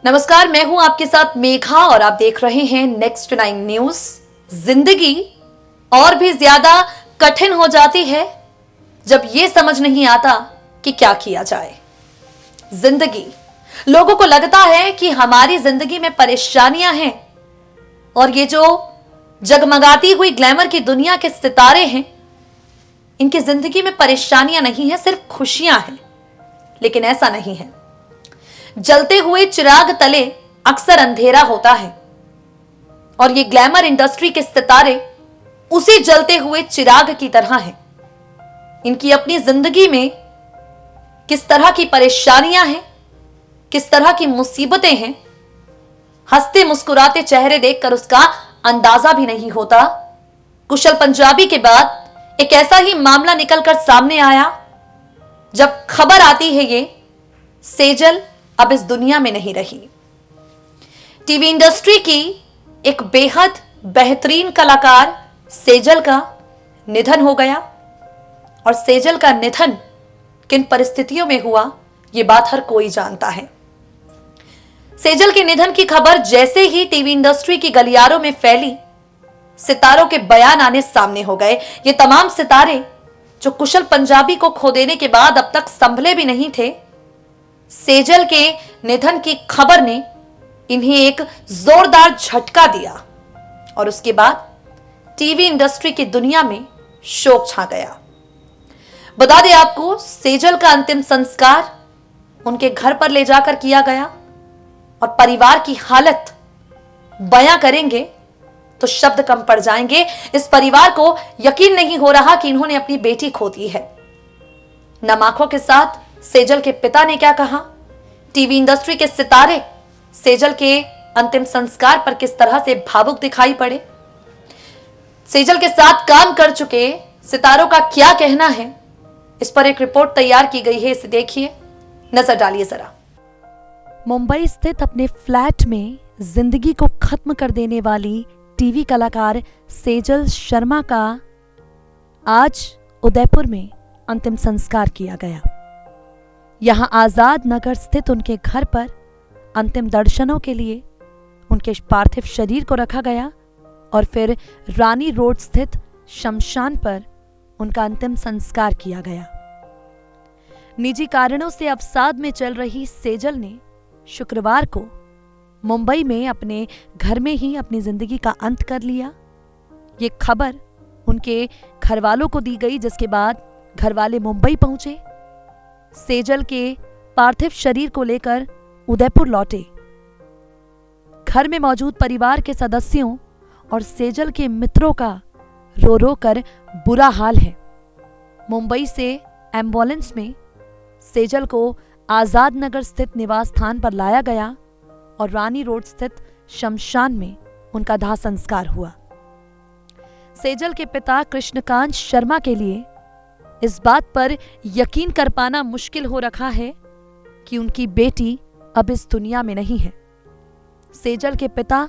नमस्कार, मैं हूं आपके साथ मेघा और आप देख रहे हैं नेक्स्ट 9 न्यूज। जिंदगी और भी ज्यादा कठिन हो जाती है जब यह समझ नहीं आता कि क्या किया जाए। जिंदगी, लोगों को लगता है कि हमारी जिंदगी में परेशानियां हैं और ये जो जगमगाती हुई ग्लैमर की दुनिया के सितारे हैं, इनकी जिंदगी में परेशानियां नहीं है, सिर्फ खुशियां हैं। लेकिन ऐसा नहीं है। जलते हुए चिराग तले अक्सर अंधेरा होता है और ये ग्लैमर इंडस्ट्री के सितारे उसी जलते हुए चिराग की तरह हैं। इनकी अपनी जिंदगी में किस तरह की परेशानियां हैं, किस तरह की मुसीबतें हैं, हंसते मुस्कुराते चेहरे देखकर उसका अंदाजा भी नहीं होता। कुशल पंजाबी के बाद एक ऐसा ही मामला निकलकर सामने आया जब खबर आती है ये सेजल अब इस दुनिया में नहीं रही। टीवी इंडस्ट्री की एक बेहद बेहतरीन कलाकार सेजल का निधन हो गया। और सेजल का निधन किन परिस्थितियों में हुआ, यह बात हर कोई जानता है। सेजल के निधन की खबर जैसे ही टीवी इंडस्ट्री की गलियारों में फैली, सितारों के बयान आने सामने हो गए। ये तमाम सितारे जो कुशल पंजाबी को खो देने के बाद अब तक संभले भी नहीं थे, सेजल के निधन की खबर ने इन्हें एक जोरदार झटका दिया और उसके बाद टीवी इंडस्ट्री की दुनिया में शोक छा गया। बता दें आपको, सेजल का अंतिम संस्कार उनके घर पर ले जाकर किया गया और परिवार की हालत बयां करेंगे तो शब्द कम पड़ जाएंगे। इस परिवार को यकीन नहीं हो रहा कि इन्होंने अपनी बेटी खो दी है। नम आंखों के साथ सेजल के पिता ने क्या कहा, टीवी इंडस्ट्री के सितारे सेजल के अंतिम संस्कार पर किस तरह से भावुक दिखाई पड़े, सेजल के साथ काम कर चुके सितारों का क्या कहना है, इस पर एक रिपोर्ट तैयार की गई है। इसे देखिए, नजर डालिए जरा। मुंबई स्थित अपने फ्लैट में जिंदगी को खत्म कर देने वाली टीवी कलाकार सेजल शर्मा का आज उदयपुर में अंतिम संस्कार किया गया। यहां आजाद नगर स्थित उनके घर पर अंतिम दर्शनों के लिए उनके पार्थिव शरीर को रखा गया और फिर रानी रोड स्थित शमशान पर उनका अंतिम संस्कार किया गया। निजी कारणों से अवसाद में चल रही सेजल ने शुक्रवार को मुंबई में अपने घर में ही अपनी जिंदगी का अंत कर लिया। ये खबर उनके घरवालों को दी गई, जिसके बाद घरवाले मुंबई पहुंचे। सेजल के पार्थिव शरीर को लेकर उदयपुर लौटे। घर में मौजूद परिवार के सदस्यों और सेजल के मित्रों का रो रो कर बुरा हाल है। मुंबई से एम्बुलेंस में सेजल को आजाद नगर स्थित निवास स्थान पर लाया गया और रानी रोड स्थित शमशान में उनका दाह संस्कार हुआ। सेजल के पिता कृष्णकांत शर्मा के लिए इस बात पर यकीन कर पाना मुश्किल हो रखा है कि उनकी बेटी अब इस दुनिया में नहीं है। सेजल के पिता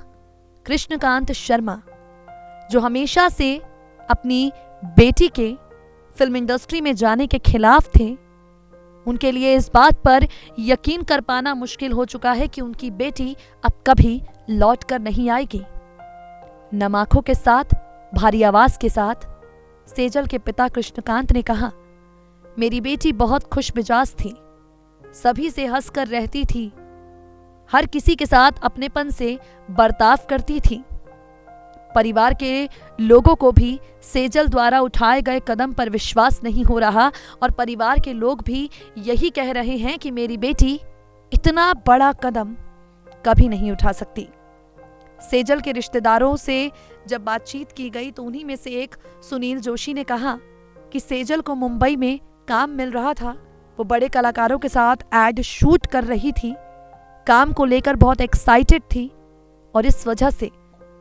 कृष्णकांत शर्मा, जो हमेशा से अपनी बेटी के फिल्म इंडस्ट्री में जाने के खिलाफ थे, उनके लिए इस बात पर यकीन कर पाना मुश्किल हो चुका है कि उनकी बेटी अब कभी लौट कर नहीं आएगी। नम आंखों के साथ, भारी आवाज के साथ सेजल के पिता कृष्णकांत ने कहा, मेरी बेटी बहुत खुश मिजाज थी, सभी से हंसकर रहती थी, हर किसी के साथ अपनेपन से बर्ताव करती थी। परिवार के लोगों को भी सेजल द्वारा उठाए गए कदम पर विश्वास नहीं हो रहा और परिवार के लोग भी यही कह रहे हैं कि मेरी बेटी इतना बड़ा कदम कभी नहीं उठा सकती। सेजल के रिश्तेदारों से जब बातचीत की गई तो उन्हीं में से एक सुनील जोशी ने कहा कि सेजल को मुंबई में काम मिल रहा था, वो बड़े कलाकारों के साथ एड शूट कर रही थी, काम को लेकर बहुत एक्साइटेड थी और इस वजह से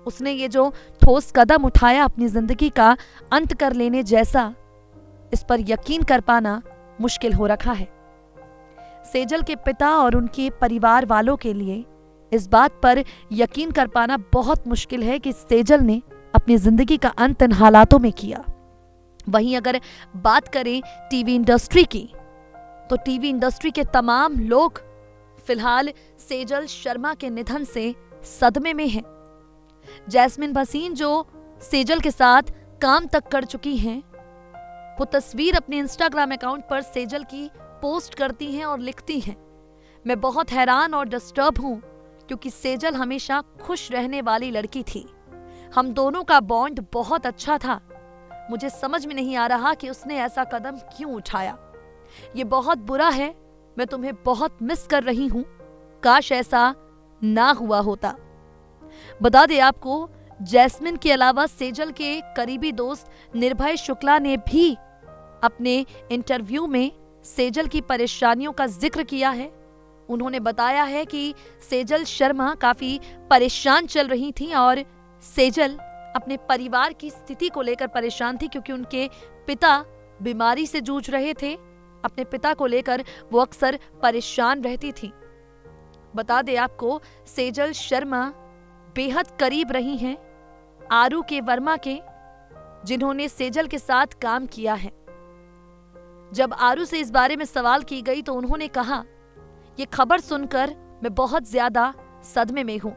उसने ये जो ठोस कदम उठाया अपनी जिंदगी का अंत कर लेने जैसा, इस पर यकीन कर पाना मुश्किल हो रखा है। सेजल के पिता और उनके परिवार वालों के लिए इस बात पर यकीन कर पाना बहुत मुश्किल है कि सेजल ने अपनी जिंदगी का अंत इन हालातों में किया। वहीं अगर बात करें टीवी इंडस्ट्री की, तो टीवी इंडस्ट्री के तमाम लोग फिलहाल सेजल शर्मा के निधन से सदमे में हैं। जैस्मिन भसीन जो सेजल के साथ काम तक कर चुकी हैं, वो तस्वीर अपने इंस्टाग्राम अकाउंट पर सेजल की पोस्ट करती हैं और लिखती हैं, मैं बहुत हैरान और डिस्टर्ब हूं क्योंकि सेजल हमेशा खुश रहने वाली लड़की थी। हम दोनों का बॉन्ड बहुत अच्छा था। मुझे समझ में नहीं आ रहा कि उसने ऐसा कदम क्यों उठाया। ये बहुत बुरा है। मैं तुम्हें बहुत मिस कर रही हूं। काश ऐसा ना हुआ होता। बता दें आपको, जैस्मिन के अलावा सेजल के करीबी दोस्त निर्भय शुक्ला ने भी अपने इंटरव्यू में सेजल की परेशानियों का जिक्र किया है। उन्होंने बताया है कि सेजल शर्मा काफी परेशान चल रही थी और सेजल अपने परिवार की स्थिति को लेकर परेशान थी क्योंकि उनके पिता बीमारी से जूझ रहे थे। अपने पिता को लेकर वो अक्सर परेशान रहती थी। बता दें आपको, सेजल शर्मा बेहद करीब रही हैं आरू के वर्मा के, जिन्होंने सेजल के साथ काम किया है। जब आरू से इस बारे में सवाल की गई तो उन्होंने कहा, ये खबर सुनकर मैं बहुत ज्यादा सदमे में हूं।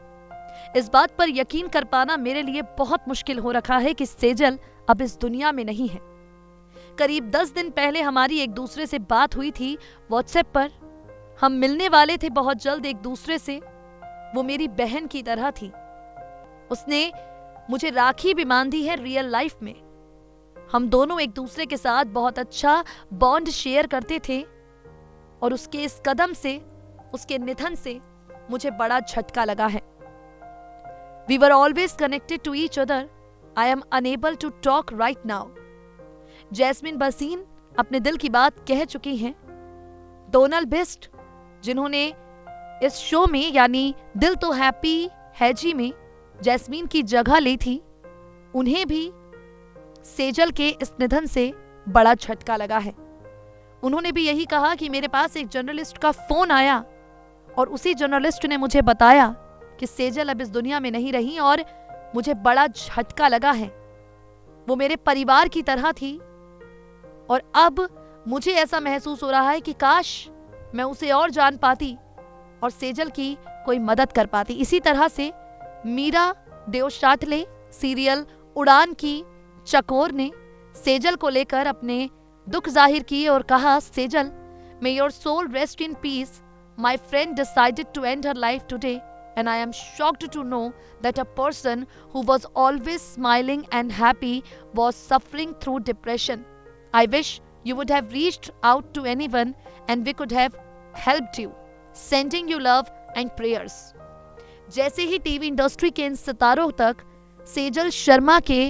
इस बात पर यकीन कर पाना मेरे लिए बहुत मुश्किल हो रखा है कि सेजल अब इस दुनिया में नहीं है। करीब 10 दिन पहले हमारी एक दूसरे से बात हुई थी व्हाट्सएप पर। हम मिलने वाले थे बहुत जल्द एक दूसरे से। वो मेरी बहन की तरह थी। उसने मुझे राखी भी बांधी है रियल लाइफ में। हम दोनों एक दूसरे के साथ बहुत अच्छा बॉन्ड शेयर करते थे और उसके इस कदम से, उसके निधन से मुझे बड़ा झटका लगा है। We were always connected to each other. I am unable to talk right now. Jasmin Bhasin अपने दिल की बात कह चुकी हैं। डोनाल्ड बिस्ट, जिन्होंने इस शो में यानी दिल तो हैप्पी है जी में जैस्मिन की जगह ली थी, उन्हें भी सेजल के इस निधन से बड़ा झटका लगा है। उन्होंने भी यही कहा कि मेरे पास एक जर्नलिस्ट का फोन आया और उसी जर्नलिस्ट ने मुझे बताया कि सेजल अब इस दुनिया में नहीं रही और मुझे बड़ा झटका लगा है। वो मेरे परिवार की तरह थी और अब मुझे ऐसा महसूस हो रहा है कि काश मैं उसे और जान पाती और सेजल की कोई मदद कर पाती। इसी तरह से मीरा देवशाटले सीरियल उड़ान की चकोर ने सेजल को लेकर अपने दुख जाहिर किए और कहा, Sejal, may your soul rest in peace. My friend decided to end her life today and I am shocked to know that a person who was always smiling and happy was suffering through depression. I wish you would have reached out to anyone and we could have helped you. Sending you love and prayers. जैसे ही TV industry के इन सितारों तक सेजल शर्मा के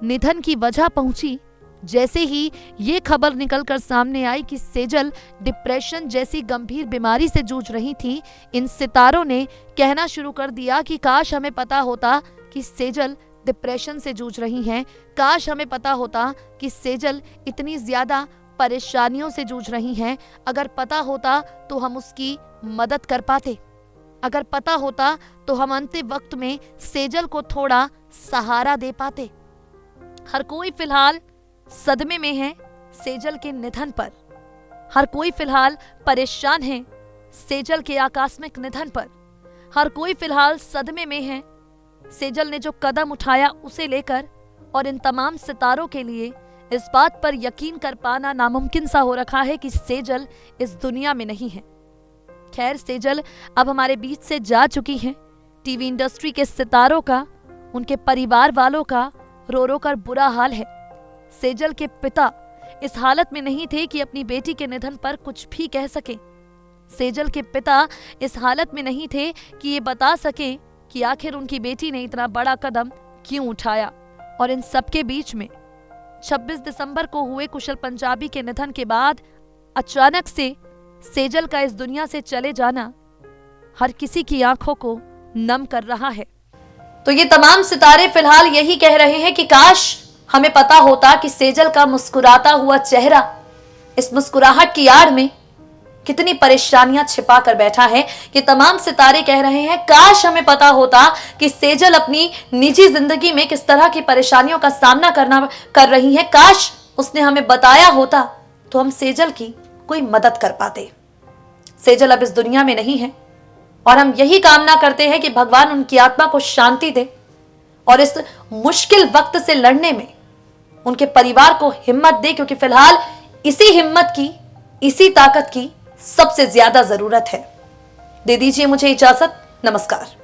निधन की वजह पहुंची, जैसे ही ये खबर निकलकर सामने आई कि सेजल डिप्रेशन जैसी गंभीर बीमारी से जूझ रही थी, इन सितारों ने कहना शुरू कर दिया कि काश हमें पता होता कि सेजल डिप्रेशन से जूझ रही हैं, काश हमें पता होता कि सेजल इतनी ज्यादा परेशानियों से जूझ रही हैं। अगर पता होता तो हम उसकी मदद कर पाते। अगर पता होता तो हम अंतिम वक्त में सेजल को थोड़ा सहारा दे पाते। हर कोई फिलहाल सदमे में है सेजल के निधन पर। हर कोई फिलहाल परेशान है सेजल के आकस्मिक निधन पर। हर कोई फिलहाल सदमे में है सेजल ने जो कदम उठाया उसे लेकर। और इन तमाम सितारों के लिए इस बात पर यकीन कर पाना नामुमकिन सा हो रखा है कि सेजल इस दुनिया में नहीं है। खैर, सेजल अब हमारे बीच से जा चुकी हैं। टीवी इंडस्ट्री के सितारों का, उनके परिवार वालों का रो रो कर बुरा हाल है। सेजल के पिता इस हालत में नहीं थे कि अपनी बेटी के निधन पर कुछ भी कह सके। सेजल के पिता इस हालत में नहीं थे कि ये बता सके कि आखिर उनकी बेटी ने इतना बड़ा कदम क्यों उठाया। और इन सबके बीच में 26 दिसंबर को हुए कुशल पंजाबी के निधन के बाद अचानक से सेजल का इस दुनिया से चले जाना हर किसी की आंखों को नम कर रहा है। तो ये तमाम सितारे फिलहाल यही कह रहे हैं कि काश हमें पता होता कि सेजल का मुस्कुराता हुआ चेहरा, इस मुस्कुराहट की आड़ में कितनी परेशानियां छिपा कर बैठा है। ये तमाम सितारे कह रहे हैं काश हमें पता होता कि सेजल अपनी निजी जिंदगी में किस तरह की परेशानियों का सामना कर रही है। काश उसने हमें बताया होता तो हम सेजल की कोई मदद कर पाते। सेजल अब इस दुनिया में नहीं है। और हम यही कामना करते हैं कि भगवान उनकी आत्मा को शांति दे और इस मुश्किल वक्त से लड़ने में उनके परिवार को हिम्मत दे, क्योंकि फिलहाल इसी हिम्मत की, इसी ताकत की सबसे ज्यादा जरूरत है। दे दीजिए मुझे इजाजत। नमस्कार।